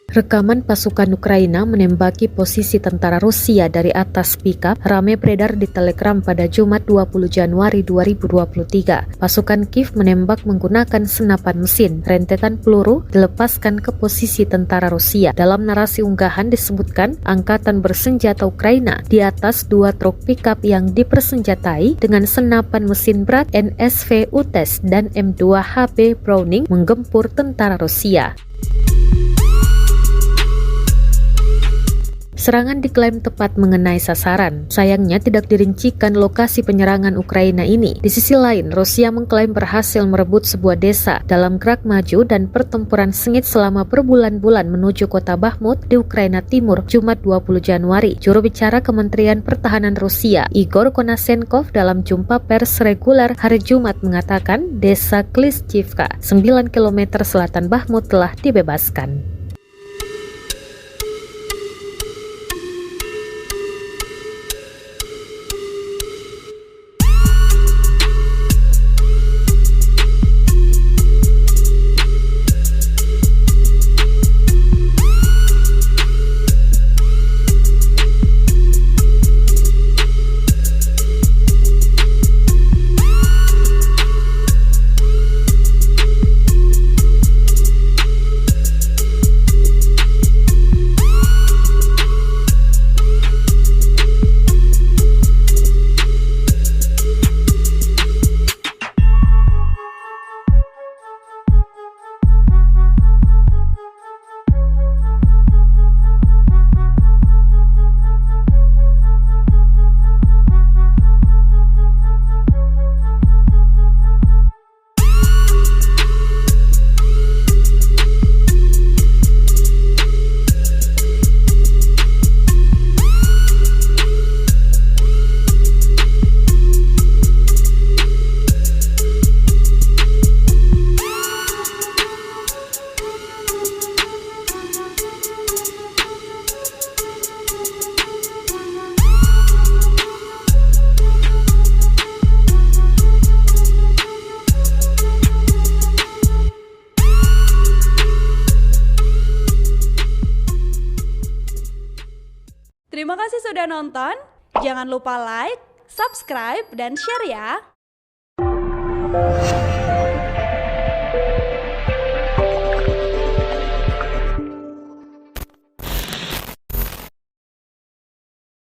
Rekaman pasukan Ukraina menembaki posisi tentara Rusia dari atas pickup ramai beredar di Telegram pada Jumat 20 Januari 2023. Pasukan Kiev menembak menggunakan senapan mesin. Rentetan peluru dilepaskan ke posisi tentara Rusia. Dalam narasi unggahan disebutkan angkatan bersenjata Ukraina di atas dua truk pickup yang dipersenjatai dengan senapan mesin berat NSV UTES dan M2HB Browning menggempur tentara Rusia. Serangan diklaim tepat mengenai sasaran. Sayangnya tidak dirincikan lokasi penyerangan Ukraina ini. Di sisi lain, Rusia mengklaim berhasil merebut sebuah desa dalam gerak maju dan pertempuran sengit selama berbulan-bulan menuju kota Bakhmut di Ukraina Timur, Jumat 20 Januari. Juru bicara Kementerian Pertahanan Rusia, Igor Konashenkov, dalam jumpa pers reguler hari Jumat mengatakan desa Klishchivka, 9 km selatan Bakhmut telah dibebaskan. Terima kasih sudah nonton. Jangan lupa like, subscribe, dan share ya.